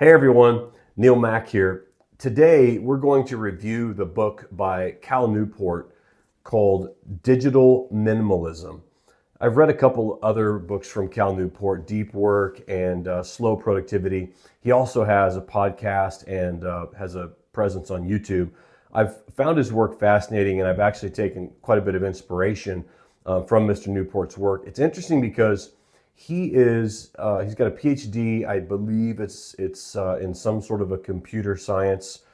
Hey everyone, Neil Mack here. Today we're going to review the book by Cal Newport called Digital Minimalism. I've read a couple other books from Cal Newport, Deep Work and Slow Productivity. He also has a podcast and has a presence on YouTube. I've found his work fascinating and I've actually taken quite a bit of inspiration from Mr. Newport's work. It's interesting because he's got a PhD. I believe it's in some sort of a computer science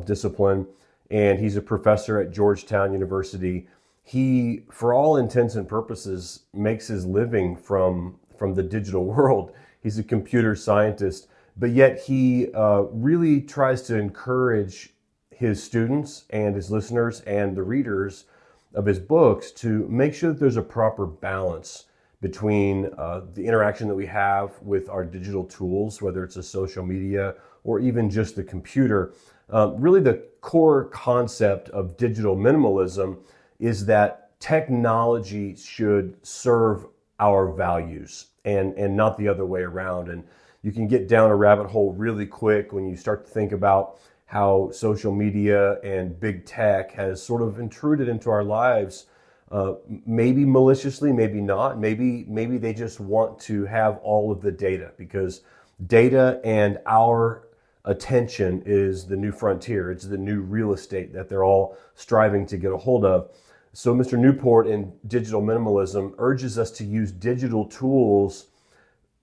discipline, and he's a professor at Georgetown University. He, for all intents and purposes, makes his living from the digital world. He's a computer scientist, but yet he really tries to encourage his students and his listeners and the readers of his books to make sure that there's a proper balance between the interaction that we have with our digital tools, whether it's a social media or even just the computer. Really, the core concept of digital minimalism is that technology should serve our values and not the other way around. And you can get down a rabbit hole really quick when you start to think about how social media and big tech has sort of intruded into our lives. Maybe maliciously, maybe not. Maybe they just want to have all of the data, because data and our attention is the new frontier. It's the new real estate that they're all striving to get a hold of. So Mr. Newport in Digital Minimalism urges us to use digital tools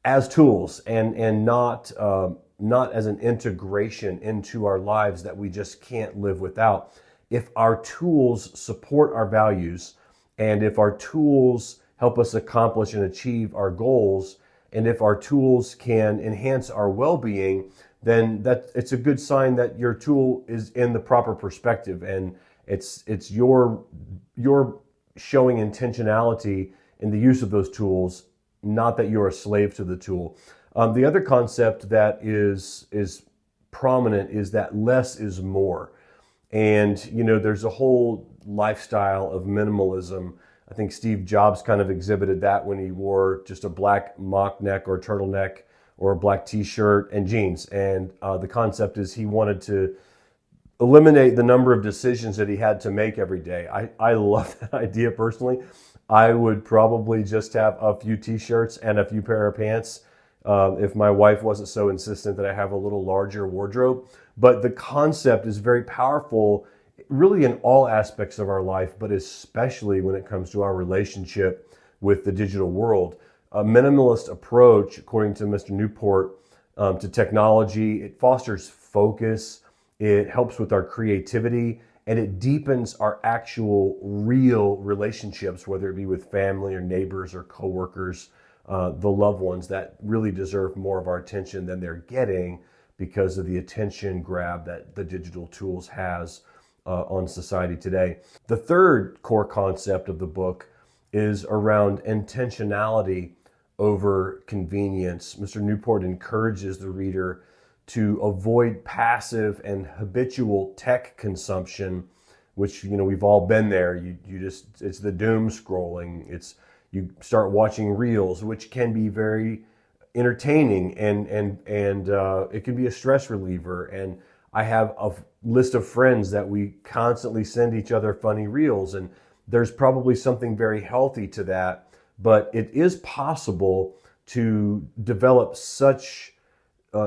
as tools and not as an integration into our lives that we just can't live without. If our tools support our values, and if our tools help us accomplish and achieve our goals, and if our tools can enhance our well-being, then it's a good sign that your tool is in the proper perspective, and it's your showing intentionality in the use of those tools, not that you're a slave to the tool. The other concept that is prominent is that less is more. And, there's a whole lifestyle of minimalism. I think Steve Jobs kind of exhibited that when he wore just a black mock neck or turtleneck or a black t-shirt and jeans. And the concept is he wanted to eliminate the number of decisions that he had to make every day. I love that idea personally. I would probably just have a few t-shirts and a few pair of pants if my wife wasn't so insistent that I have a little larger wardrobe. But the concept is very powerful, really in all aspects of our life, but especially when it comes to our relationship with the digital world. A minimalist approach, according to Mr. Newport, to technology, it fosters focus, it helps with our creativity, and it deepens our actual real relationships, whether it be with family or neighbors or coworkers, the loved ones that really deserve more of our attention than they're getting because of the attention grab that the digital tools has on society today. The third core concept of the book is around intentionality over convenience. Mr. Newport encourages the reader to avoid passive and habitual tech consumption, which we've all been there. It's the doom scrolling. You start watching reels, which can be very entertaining and it can be a stress reliever. And I have a list of friends that we constantly send each other funny reels, and there's probably something very healthy to that. But it is possible to develop such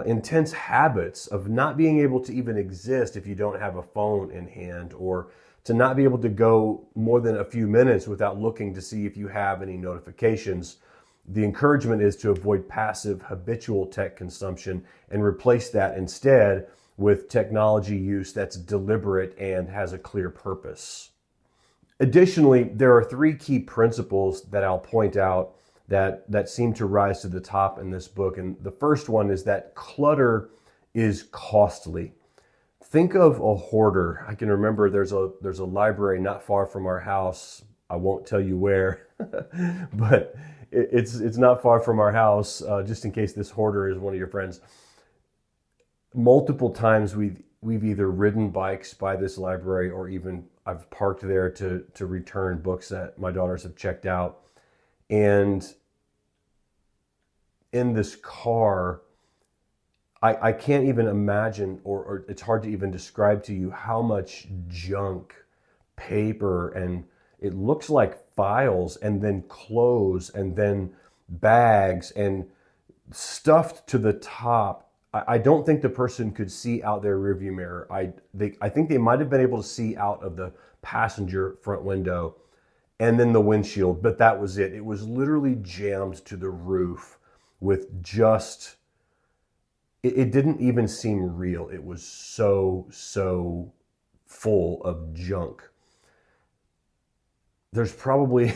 intense habits of not being able to even exist if you don't have a phone in hand, or to not be able to go more than a few minutes without looking to see if you have any notifications. The encouragement is to avoid passive, habitual tech consumption and replace that instead with technology use that's deliberate and has a clear purpose. Additionally, there are three key principles that I'll point out that seem to rise to the top in this book. And the first one is that clutter is costly. Think of a hoarder. I can remember there's a library not far from our house. I won't tell you where, but it's not far from our house, just in case this hoarder is one of your friends. Multiple times we've either ridden bikes by this library, or even I've parked there to return books that my daughters have checked out. And in this car, I can't even imagine, or it's hard to even describe to you how much junk, paper, and it looks like files, and then clothes, and then bags, and stuffed to the top. I don't think the person could see out their rearview mirror. I think they might have been able to see out of the passenger front window and then the windshield, but that was it. It was literally jammed to the roof with just, it didn't even seem real. It was so full of junk. There's probably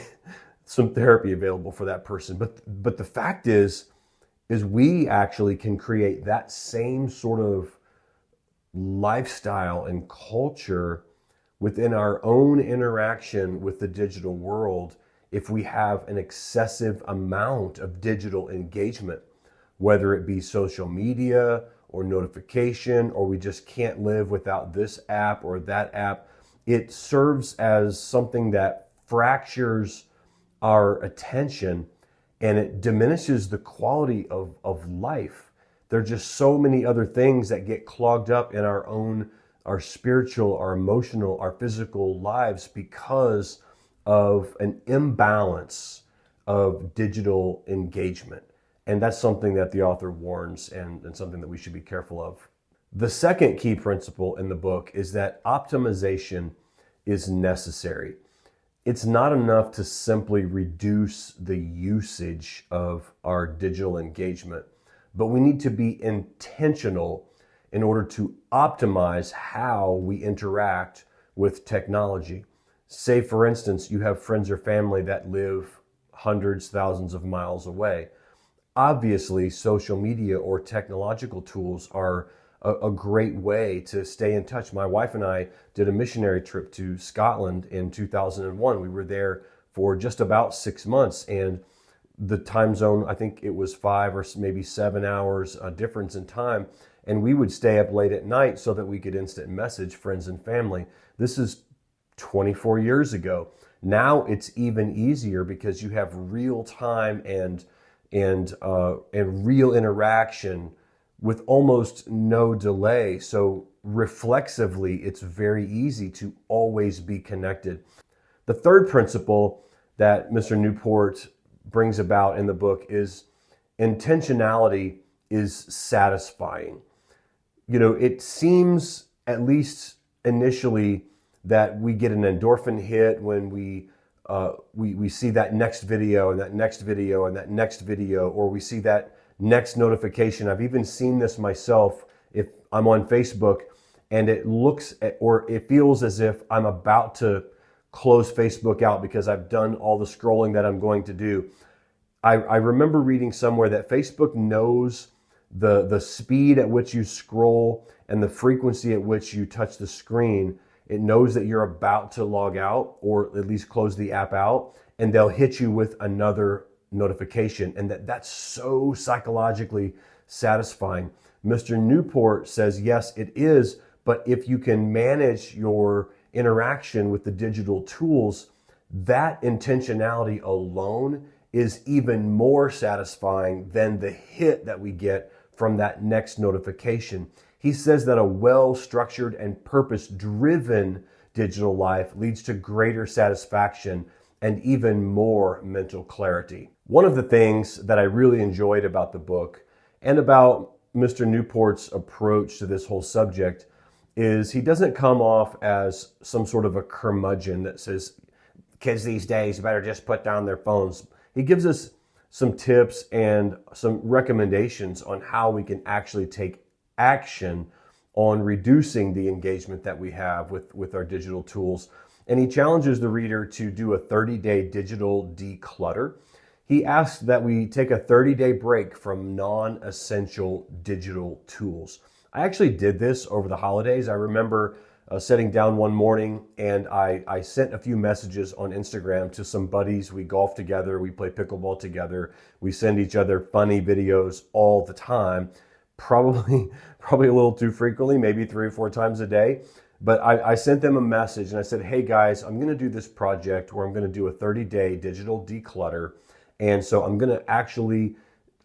some therapy available for that person, but the fact is we actually can create that same sort of lifestyle and culture within our own interaction with the digital world if we have an excessive amount of digital engagement, whether it be social media or notification, or we just can't live without this app or that app. It serves as something that fractures our attention, and it diminishes the quality of life. There are just so many other things that get clogged up in our spiritual, our emotional, our physical lives because of an imbalance of digital engagement. And that's something that the author warns, and something that we should be careful of. The second key principle in the book is that optimization is necessary. It's not enough to simply reduce the usage of our digital engagement, but we need to be intentional in order to optimize how we interact with technology. Say, for instance, you have friends or family that live hundreds, thousands of miles away. Obviously, social media or technological tools are a great way to stay in touch. My wife and I did a missionary trip to Scotland in 2001. We were there for just about 6 months, and the time zone, I think it was 5 or maybe 7 hours difference in time. And we would stay up late at night so that we could instant message friends and family. This is 24 years ago. Now it's even easier because you have real time and real interaction with almost no delay. So reflexively, it's very easy to always be connected. The third principle that Mr. Newport brings about in the book is intentionality is satisfying. You know, it seems, at least initially, that we get an endorphin hit when we see that next video and that next video and that next video, or we see that next notification. I've even seen this myself if I'm on Facebook and it looks or it feels as if I'm about to close Facebook out because I've done all the scrolling that I'm going to do. I remember reading somewhere that Facebook knows the speed at which you scroll and the frequency at which you touch the screen. It knows that you're about to log out or at least close the app out, and they'll hit you with another notification, and that's so psychologically satisfying. Mr. Newport says, yes, it is, but if you can manage your interaction with the digital tools, that intentionality alone is even more satisfying than the hit that we get from that next notification. He says that a well-structured and purpose-driven digital life leads to greater satisfaction and even more mental clarity. One of the things that I really enjoyed about the book and about Mr. Newport's approach to this whole subject is he doesn't come off as some sort of a curmudgeon that says, kids these days better just put down their phones. He gives us some tips and some recommendations on how we can actually take action on reducing the engagement that we have with our digital tools. And he challenges the reader to do a 30-day digital declutter. He asks that we take a 30-day break from non-essential digital tools. I actually did this over the holidays. I remember sitting down one morning and I sent a few messages on Instagram to some buddies. We golf together, we play pickleball together, we send each other funny videos all the time, probably a little too frequently, maybe 3 or 4 times a day. But I sent them a message and I said, hey guys, I'm going to do this project where I'm going to do a 30-day digital declutter. And so I'm going to actually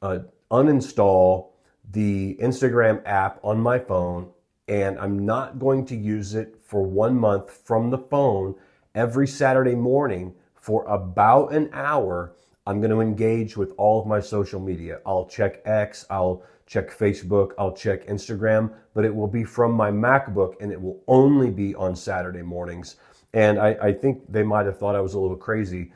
uninstall the Instagram app on my phone, and I'm not going to use it for 1 month from the phone. Every Saturday morning for about an hour, I'm going to engage with all of my social media. I'll check X, I'll check Facebook, I'll check Instagram, but it will be from my MacBook, and it will only be on Saturday mornings. And I think they might have thought I was a little crazy.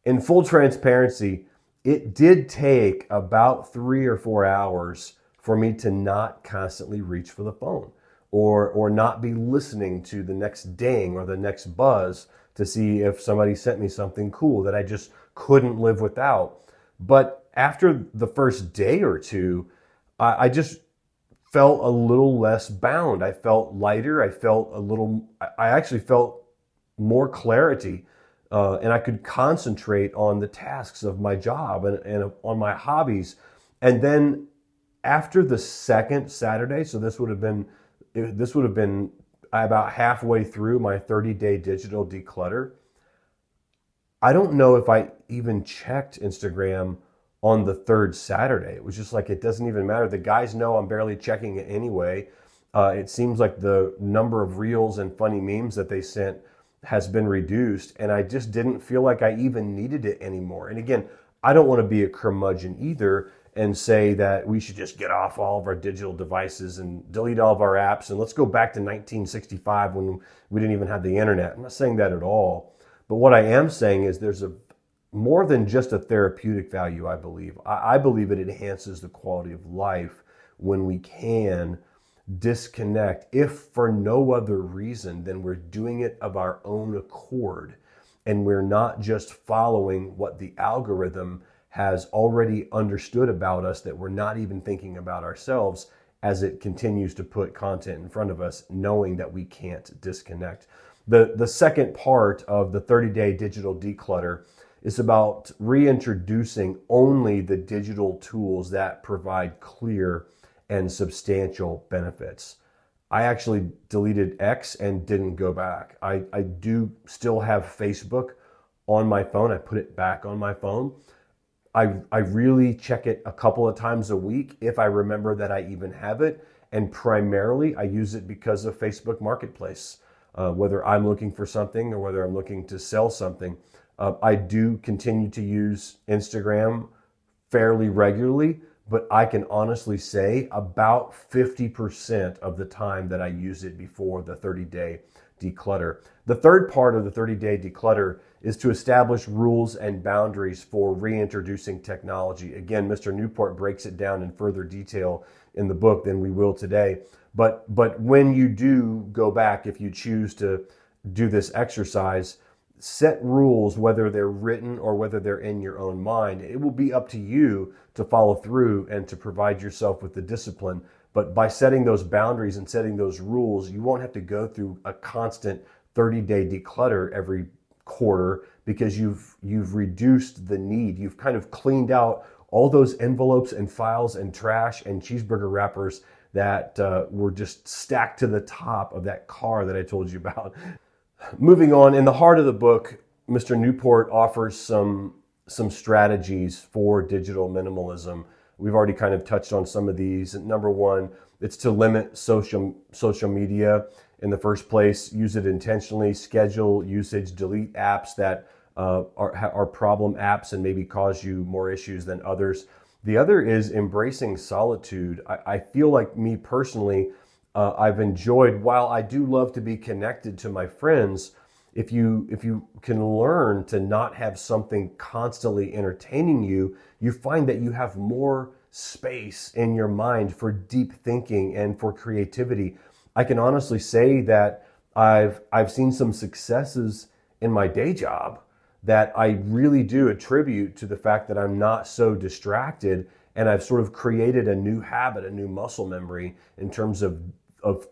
In full transparency, it did take about 3 or 4 hours for me to not constantly reach for the phone, or not be listening to the next ding or the next buzz to see if somebody sent me something cool that I just couldn't live without. But after the first day or two, I just felt a little less bound. I felt lighter. I actually felt more clarity. And I could concentrate on the tasks of my job and on my hobbies. And then after the second Saturday, so this would have been about halfway through my 30-day digital declutter. I don't know if I even checked Instagram on the third Saturday. It was just like, it doesn't even matter. The guys know I'm barely checking it anyway. It seems like the number of reels and funny memes that they sent has been reduced, and I just didn't feel like I even needed it anymore. And again, I don't want to be a curmudgeon either and say that we should just get off all of our digital devices and delete all of our apps and let's go back to 1965 when we didn't even have the internet. I'm not saying that at all. But what I am saying is there's more than just a therapeutic value, I believe. I believe it enhances the quality of life when we can disconnect, if for no other reason than we're doing it of our own accord, and we're not just following what the algorithm has already understood about us, that we're not even thinking about ourselves as it continues to put content in front of us, knowing that we can't disconnect. The second part of the 30-day digital declutter is about reintroducing only the digital tools that provide clear and substantial benefits. I actually deleted X and didn't go back. I do still have Facebook on my phone. I put it back on my phone. I really check it a couple of times a week if I remember that I even have it. And primarily I use it because of Facebook Marketplace. Whether I'm looking for something or whether I'm looking to sell something. I do continue to use Instagram fairly regularly, but I can honestly say about 50% of the time that I use it before the 30-day declutter. The third part of the 30-day declutter is to establish rules and boundaries for reintroducing technology. Again, Mr. Newport breaks it down in further detail in the book than we will today. But when you do go back, if you choose to do this exercise, set rules, whether they're written or whether they're in your own mind. It will be up to you to follow through and to provide yourself with the discipline. But by setting those boundaries and setting those rules, you won't have to go through a constant 30-day declutter every quarter, because you've reduced the need. You've kind of cleaned out all those envelopes and files and trash and cheeseburger wrappers that were just stacked to the top of that car that I told you about. Moving on, in the heart of the book, Mr. Newport offers some strategies for digital minimalism. We've already kind of touched on some of these. Number one, it's to limit social media in the first place. Use it intentionally, schedule usage, delete apps that are problem apps and maybe cause you more issues than others. The other is embracing solitude. I feel like, me personally, I've enjoyed, while I do love to be connected to my friends, if you can learn to not have something constantly entertaining you, you find that you have more space in your mind for deep thinking and for creativity. I can honestly say that I've seen some successes in my day job that I really do attribute to the fact that I'm not so distracted, and I've sort of created a new habit, a new muscle memory in terms of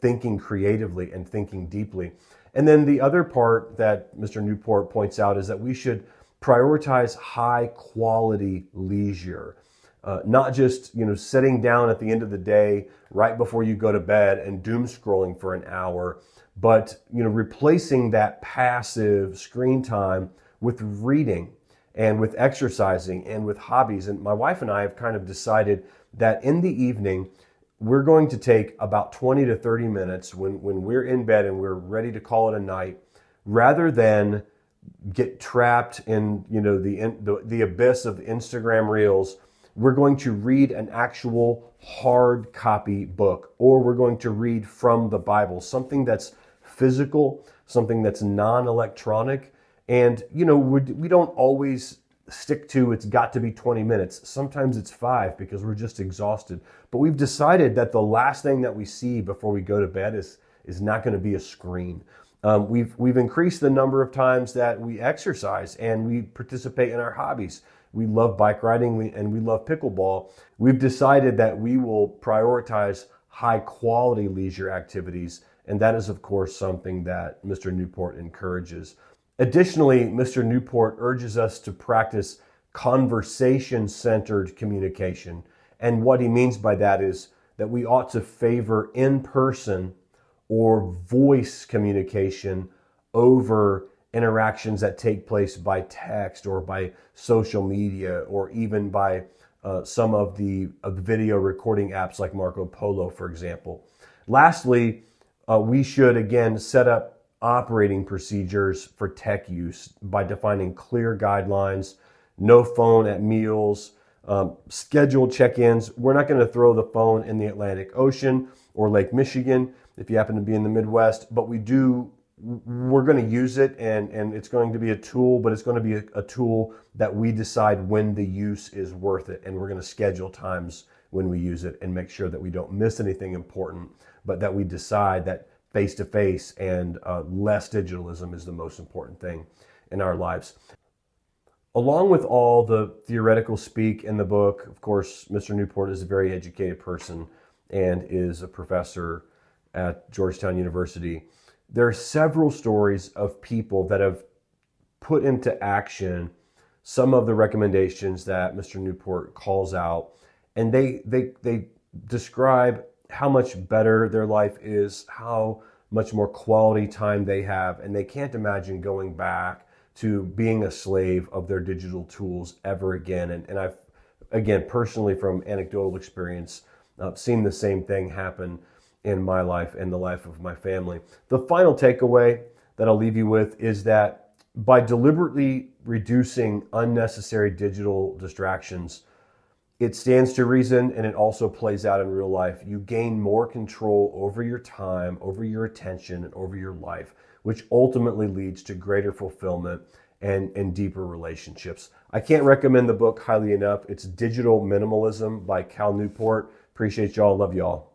thinking creatively and thinking deeply. And then the other part that Mr. Newport points out is that we should prioritize high quality leisure. Not just, sitting down at the end of the day, right before you go to bed, and doom scrolling for an hour, but, replacing that passive screen time with reading and with exercising and with hobbies. And my wife and I have kind of decided that in the evening, we're going to take about 20 to 30 minutes when we're in bed and we're ready to call it a night, rather than get trapped in the abyss of Instagram reels. We're going to read an actual hard copy book, or we're going to read from the Bible, something that's physical, something that's non-electronic. And we don't always stick to it's got to be 20 minutes. Sometimes it's 5 because we're just exhausted. But we've decided that the last thing that we see before we go to bed is not going to be a screen. We've increased the number of times that we exercise and we participate in our hobbies. We love bike riding and we love pickleball. We've decided that we will prioritize high quality leisure activities, and that is, of course, something that Mr. Newport encourages. Additionally, Mr. Newport urges us to practice conversation-centered communication. And what he means by that is that we ought to favor in-person or voice communication over interactions that take place by text or by social media or even by some of the video recording apps like Marco Polo, for example. Lastly, we should again set up operating procedures for tech use by defining clear guidelines, no phone at meals, scheduled check-ins. We're not going to throw the phone in the Atlantic Ocean or Lake Michigan if you happen to be in the Midwest, but we're going to use it, and it's going to be a tool, but it's going to be a tool that we decide when the use is worth it, and we're going to schedule times when we use it and make sure that we don't miss anything important, but that we decide that face-to-face and less digitalism is the most important thing in our lives. Along with all the theoretical speak in the book, of course, Mr. Newport is a very educated person and is a professor at Georgetown University. There are several stories of people that have put into action some of the recommendations that Mr. Newport calls out, and they describe how much better their life is, how much more quality time they have, and they can't imagine going back to being a slave of their digital tools ever again. And I've, again, personally from anecdotal experience, seen the same thing happen in my life and the life of my family. The final takeaway that I'll leave you with is that by deliberately reducing unnecessary digital distractions, it stands to reason, and it also plays out in real life. You gain more control over your time, over your attention, and over your life, which ultimately leads to greater fulfillment and deeper relationships. I can't recommend the book highly enough. It's Digital Minimalism by Cal Newport. Appreciate y'all. Love y'all.